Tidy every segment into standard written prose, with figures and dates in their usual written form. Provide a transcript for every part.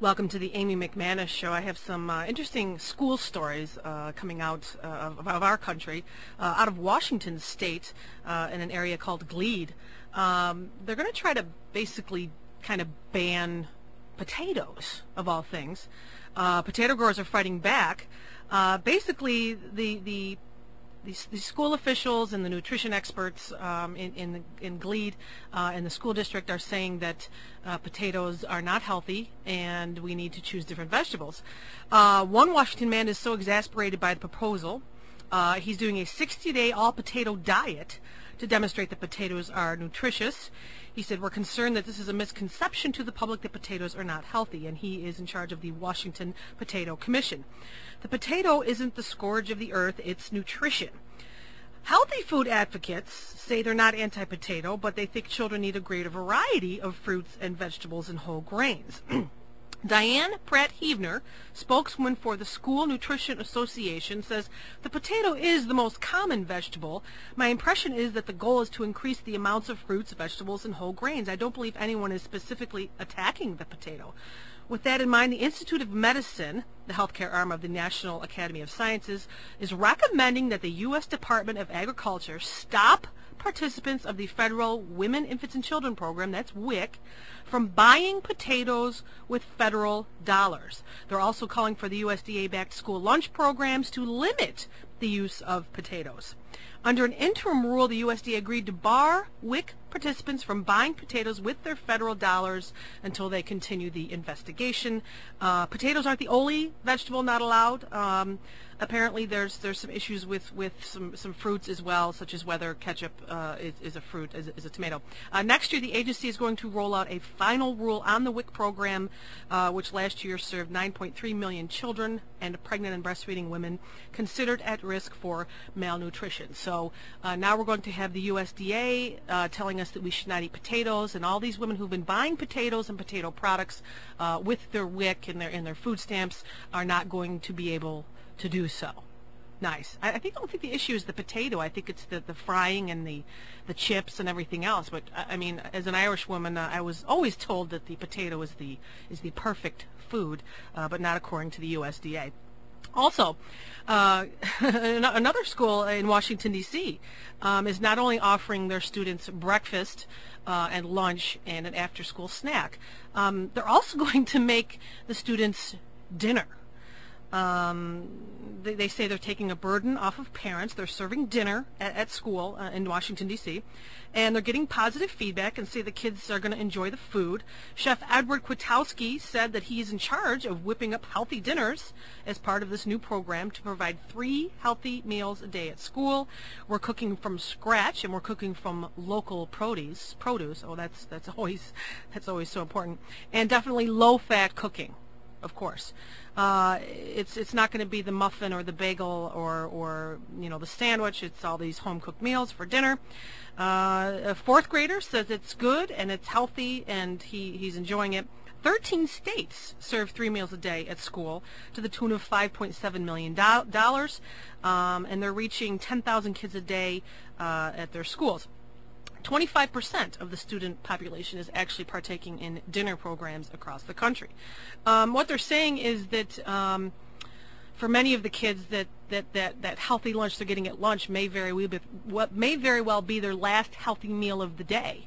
Welcome to the Amy McManus Show. I have some interesting school stories coming out of our country, out of Washington State, in an area called Glebe. They're going to try to basically kind of ban potatoes, of all things. Potato growers are fighting back. Basically, the school officials and the nutrition experts in Glebe and the school district are saying that potatoes are not healthy and we need to choose different vegetables. One Washington man is so exasperated by the proposal, he's doing a 60-day all-potato diet to demonstrate that potatoes are nutritious. He said, "We're concerned that this is a misconception to the public that potatoes are not healthy," and he is in charge of the Washington Potato Commission. The potato isn't the scourge of the earth, it's nutrition. Healthy food advocates say they're not anti-potato, but they think children need a greater variety of fruits and vegetables and whole grains. Diane Pratt-Heavner, spokeswoman for the School Nutrition Association, says the potato is the most common vegetable. My impression is that the goal is to increase the amounts of fruits, vegetables, and whole grains. I don't believe anyone is specifically attacking the potato. With that in mind, the Institute of Medicine, the healthcare arm of the National Academy of Sciences, is recommending that the U.S. Department of Agriculture stop participants of the federal Women, Infants, and Children program, that's WIC, from buying potatoes with federal dollars. They're also calling for the USDA-backed school lunch programs to limit the use of potatoes. Under an interim rule, the USDA agreed to bar WIC participants from buying potatoes with their federal dollars until they continue the investigation. Potatoes aren't the only vegetable not allowed. Apparently there's some issues with some fruits as well, such as whether ketchup is a fruit, is a tomato. Next year, the agency is going to roll out a final rule on the WIC program, which last year served 9.3 million children and pregnant and breastfeeding women considered at risk for malnutrition. So now we're going to have the USDA telling us that we should not eat potatoes, and all these women who've been buying potatoes and potato products with their WIC and their food stamps are not going to be able to do so. Nice. I don't think the issue is the potato. I think it's the frying and the chips and everything else. But I mean, as an Irish woman, I was always told that the potato is the perfect food, but not according to the USDA. Also, another school in Washington, D.C. Is not only offering their students breakfast and lunch and an after-school snack, they're also going to make the students dinner. They say they're taking a burden off of parents. They're serving dinner at school in Washington, D.C., and they're getting positive feedback and say the kids are going to enjoy the food. Chef Edward Kwiatkowski said that he is in charge of whipping up healthy dinners as part of this new program to provide 3 healthy meals a day at school. We're cooking from scratch, and we're cooking from local produce. Oh, that's always so important. And definitely low-fat cooking, of course. It's not going to be the muffin or the bagel or the sandwich. It's all these home-cooked meals for dinner. A 4th grader says it's good and it's healthy and he's enjoying it. 13 states serve 3 meals a day at school to the tune of $5.7 million, and they're reaching 10,000 kids a day at their schools. 25% of the student population is actually partaking in dinner programs across the country. What they're saying is that for many of the kids, that healthy lunch they're getting at lunch may very well be their last healthy meal of the day.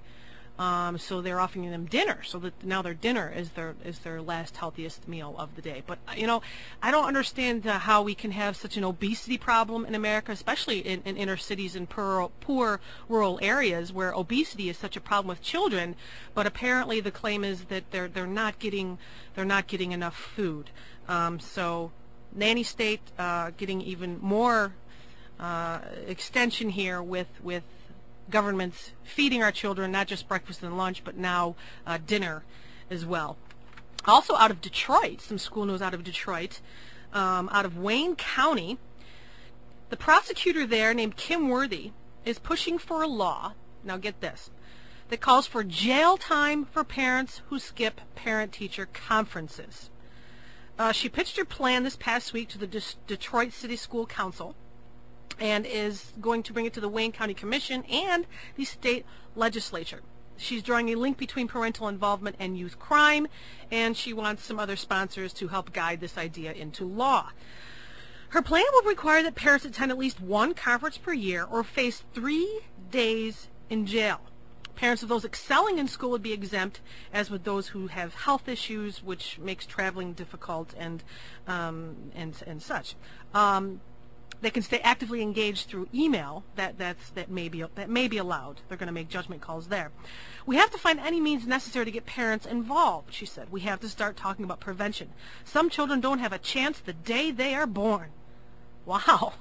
So they're offering them dinner, so that now their dinner is their last healthiest meal of the day. But I don't understand how we can have such an obesity problem in America, especially in inner cities and poor rural areas where obesity is such a problem with children. But apparently the claim is that they're not getting enough food. So nanny state getting even more extension here with governments feeding our children not just breakfast and lunch, but now dinner as well. Also out of Detroit, some school news out of Detroit, out of Wayne County, the prosecutor there named Kim Worthy is pushing for a law, now get this, that calls for jail time for parents who skip parent-teacher conferences. She pitched her plan this past week to the Detroit City School Council, and is going to bring it to the Wayne County Commission and the state legislature. She's drawing a link between parental involvement and youth crime, and she wants some other sponsors to help guide this idea into law. Her plan would require that parents attend at least one conference per year or face 3 days in jail. Parents of those excelling in school would be exempt, as would those who have health issues, which makes traveling difficult and such. They can stay actively engaged through email. That may be allowed. They're going to make judgment calls there. We have to find any means necessary to get parents involved, she said. We have to start talking about prevention. Some children don't have a chance the day they are born. Wow.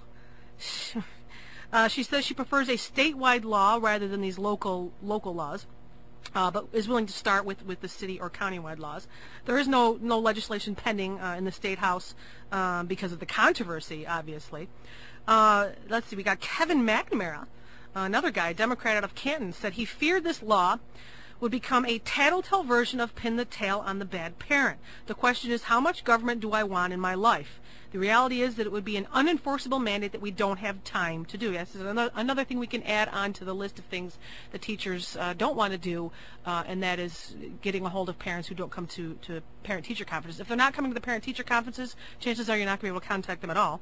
She says she prefers a statewide law rather than these local laws, but is willing to start with the city or countywide laws. There is no legislation pending in the State House because of the controversy, obviously. Let's see, we got Kevin McNamara, another guy, Democrat out of Canton, said he feared this law would become a tattletale version of pin the tail on the bad parent. The question is, how much government do I want in my life? The reality is that it would be an unenforceable mandate that we don't have time to do. This is another thing we can add on to the list of things that teachers don't want to do, and that is getting a hold of parents who don't come to parent-teacher conferences. If they're not coming to the parent-teacher conferences, chances are you're not going to be able to contact them at all.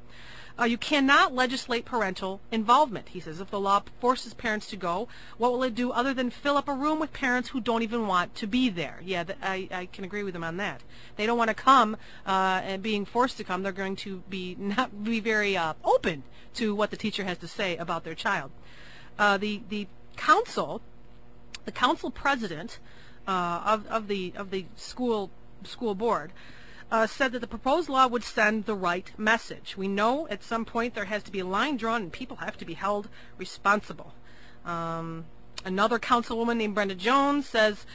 You cannot legislate parental involvement, he says. If the law forces parents to go, what will it do other than fill up a room with parents who don't even want to be there? Yeah, I can agree with him on that. They don't want to come, and being forced to come, they're going to not be very open to what the teacher has to say about their child. The council president of the school board said that the proposed law would send the right message. We know at some point there has to be a line drawn and people have to be held responsible. Another councilwoman named Brenda Jones says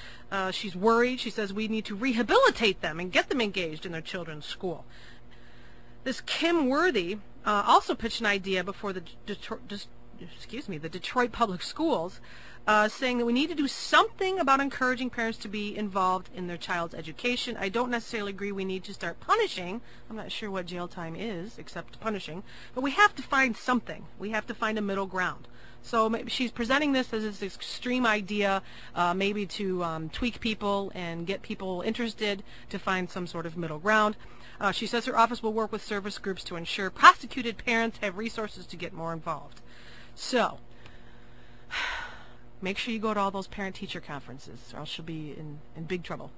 she's worried. She says we need to rehabilitate them and get them engaged in their children's school. This Kim Worthy also pitched an idea before the Detroit Public Schools, saying that we need to do something about encouraging parents to be involved in their child's education. I don't necessarily agree we need to start punishing. I'm not sure what jail time is except punishing, but we have to find something. We have to find a middle ground. So maybe she's presenting this as this extreme idea, maybe to tweak people and get people interested, to find some sort of middle ground. She says her office will work with service groups to ensure prosecuted parents have resources to get more involved. So make sure you go to all those parent-teacher conferences, or else you'll be in big trouble.